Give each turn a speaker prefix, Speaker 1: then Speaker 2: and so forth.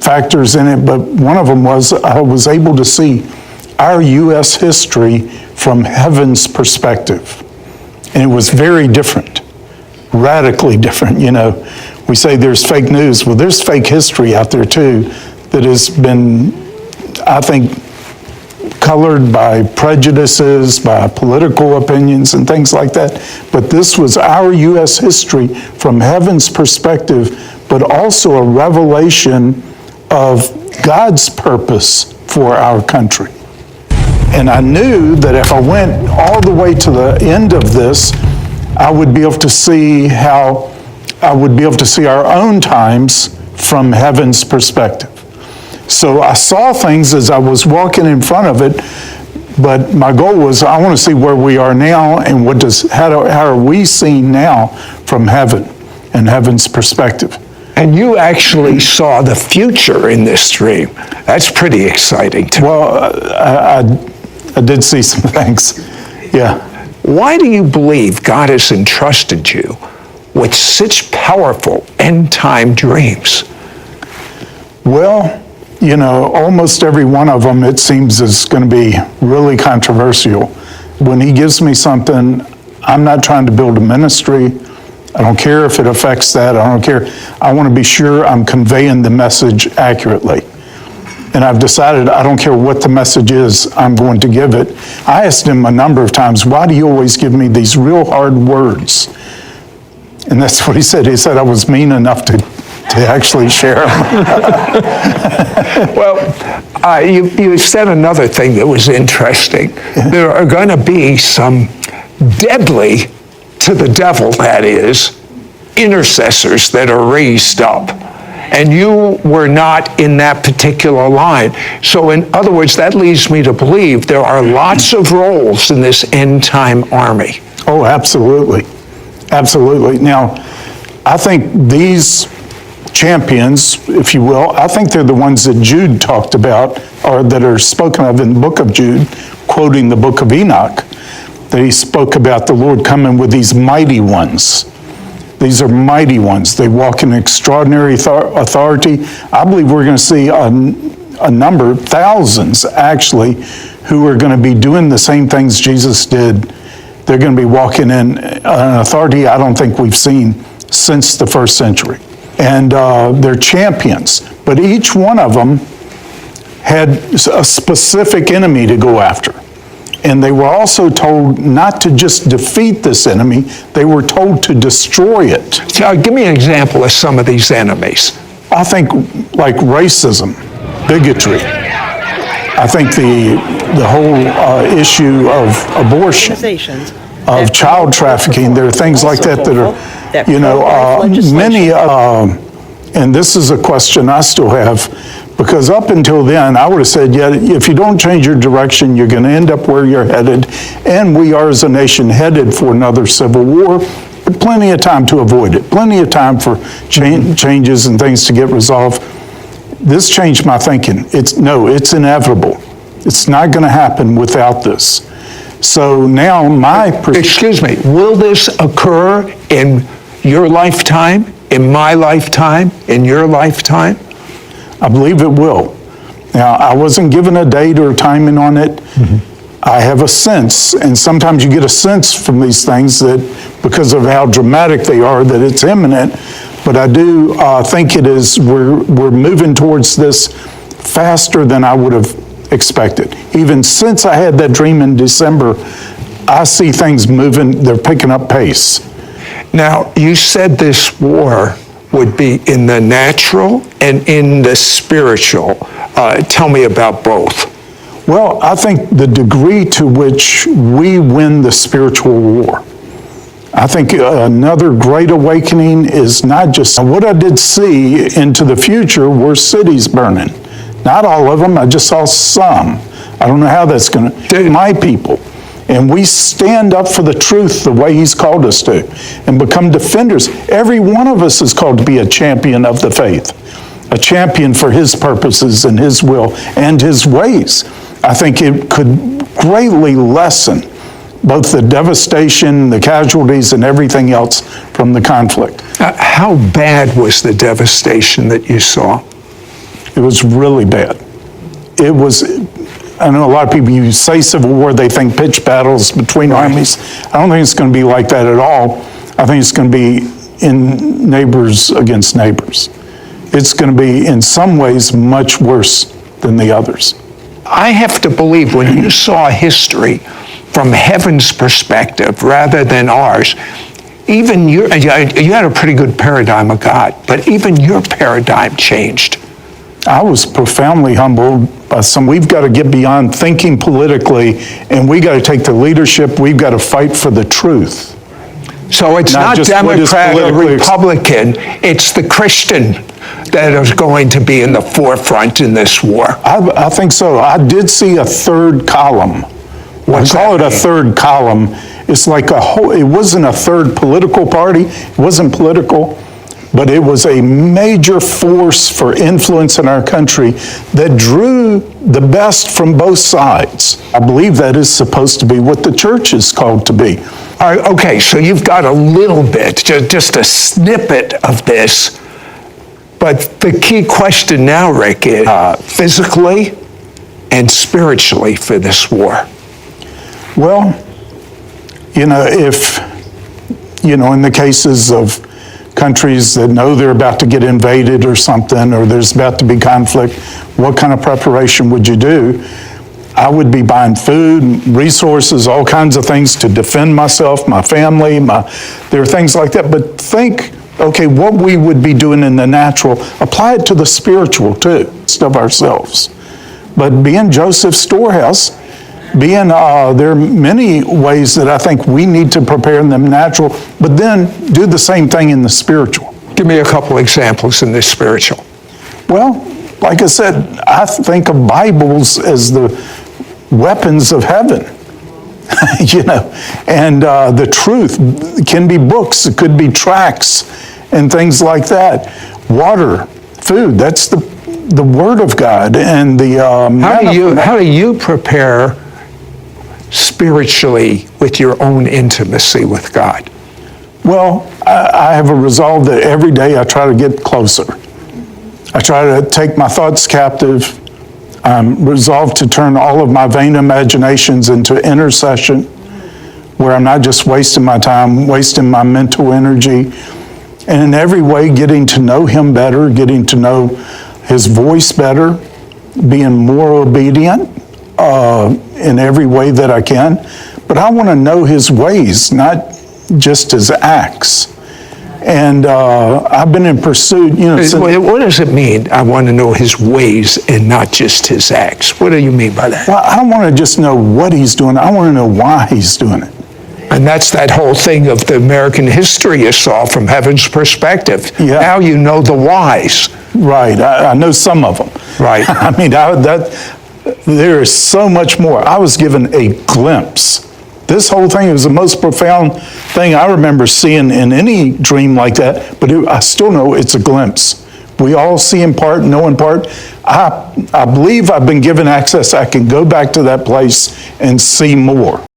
Speaker 1: factors in it, but one of them was I was able to see our U.S. history from heaven's perspective. And it was very different, radically different. You know, we say there's fake news. Well, there's fake history out there too that has been, I think, colored by prejudices, by political opinions and things like that. But this was our U.S. history from heaven's perspective, but also a revelation of God's purpose for our country. And I knew that if I went all the way to the end of this, I would be able to see how I would be able to see our own times from heaven's perspective. So I saw things as I was walking in front of it, but my goal was I want to see where we are now and how are we seen now from heaven and heaven's perspective.
Speaker 2: And you actually saw the future in this dream. That's pretty exciting to me.
Speaker 1: Well, I did see some things, yeah.
Speaker 2: Why do you believe God has entrusted you with such powerful end-time dreams?
Speaker 1: Well, you know, almost every one of them, it seems, is going to be really controversial. When he gives me something, I'm not trying to build a ministry. I don't care if it affects that. I don't care. I want to be sure I'm conveying the message accurately. And I've decided I don't care what the message is, I'm going to give it. I asked him a number of times, why do you always give me these real hard words? And that's what he said. He said I was mean enough to actually share them.
Speaker 2: Well, you said another thing that was interesting. There are going to be some deadly, to the devil that is, intercessors that are raised up. And you were not in that particular line. So in other words, that leads me to believe there are lots of roles in this end-time army.
Speaker 1: Oh, absolutely. Absolutely. Now, I think these champions, if you will, I think they're the ones that Jude talked about, or that are spoken of in the book of Jude, quoting the book of Enoch. They spoke about the Lord coming with these mighty ones. These are mighty ones. They walk in extraordinary authority. I believe we're going to see a number, thousands actually, who are going to be doing the same things Jesus did. They're going to be walking in an authority I don't think we've seen since the first century. And they're champions. But each one of them had a specific enemy to go after. And they were also told not to just defeat this enemy, they were told to destroy it.
Speaker 2: Now, give me an example of some of these enemies.
Speaker 1: I think like racism, bigotry. I think the whole issue of abortion, of child trafficking, there are things like that that are, you know, many, and this is a question I still have, because up until then, I would have said, yeah, if you don't change your direction, you're going to end up where you're headed. And we are, as a nation, headed for another civil war. But plenty of time to avoid it. Plenty of time for changes and things to get resolved. This changed my thinking. It's inevitable. It's not going to happen without this. So now
Speaker 2: Excuse me, will this occur in your lifetime, in my lifetime, in your lifetime?
Speaker 1: I believe it will. Now, I wasn't given a date or timing on it. Mm-hmm. I have a sense, and sometimes you get a sense from these things that, because of how dramatic they are, that it's imminent. But I do think it is. We're moving towards this faster than I would have expected. Even since I had that dream in December, I see things moving. They're picking up pace.
Speaker 2: Now, you said this war would be in the natural and in the spiritual. Tell me about both.
Speaker 1: Well, I think the degree to which we win the spiritual war. I think another great awakening is not just what I did see into the future were cities burning. Not all of them, I just saw some. I don't know how that's going to, my people. And we stand up for the truth the way he's called us to and become defenders. Every one of us is called to be a champion of the faith, a champion for his purposes and his will and his ways. I think it could greatly lessen both the devastation, the casualties, and everything else from the conflict.
Speaker 2: How bad was the devastation that you saw?
Speaker 1: It It was really bad. It was, I know a lot of people, you say Civil War, they think pitched battles between armies. I don't think it's going to be like that at all. I think it's going to be in neighbors against neighbors. It's going to be, in some ways, much worse than the others.
Speaker 2: I have to believe when you saw history from heaven's perspective rather than ours, even you had a pretty good paradigm of God, but even your paradigm changed.
Speaker 1: I was profoundly humbled by we've got to get beyond thinking politically, and we got to take the leadership, we've got to fight for the truth.
Speaker 2: So it's not Democrat or Republican, it's the Christian that is going to be in the forefront in this war.
Speaker 1: I think so. I did see a third column. I call it a third column. It's like it wasn't a third political party, it wasn't political, but it was a major force for influence in our country that drew the best from both sides. I believe that is supposed to be what the church is called to be.
Speaker 2: All right, okay, so you've got a little bit, just a snippet of this, but the key question now, Rick, is physically and spiritually for this war.
Speaker 1: Well, in the cases of countries that know they're about to get invaded or something, or there's about to be conflict, what kind of preparation would you do? I would be buying food, resources, all kinds of things to defend myself, my family, there are things like that. But think, okay, what we would be doing in the natural, apply it to the spiritual too, of ourselves. But being Joseph's storehouse, there are many ways that I think we need to prepare in the natural, but then do the same thing in the spiritual.
Speaker 2: Give me a couple examples in the spiritual.
Speaker 1: Well, like I said, I think of Bibles as the weapons of heaven, and the truth can be books, it could be tracts and things like that. Water, food, that's the Word of God. And the
Speaker 2: how do you prepare spiritually with your own intimacy with God?
Speaker 1: Well, I have a resolve that every day I try to get closer. I try to take my thoughts captive. I'm resolved to turn all of my vain imaginations into intercession, where I'm not just wasting my time, wasting my mental energy, and in every way getting to know Him better, getting to know His voice better, being more obedient in every way that I can. But I want to know His ways, not just His acts. And I've been in pursuit,
Speaker 2: What does it mean, I want to know His ways and not just His acts? What do you mean by that?
Speaker 1: Well, I don't want to just know what He's doing. I want to know why He's doing it.
Speaker 2: And that's that whole thing of the American history you saw from heaven's perspective.
Speaker 1: Yeah.
Speaker 2: Now you know the whys.
Speaker 1: Right. I know some of them.
Speaker 2: Right.
Speaker 1: I mean, there is so much more. I was given a glimpse. This whole thing was the most profound thing I remember seeing in any dream like that, but I still know it's a glimpse. We all see in part, know in part. I believe I've been given access. I can go back to that place and see more.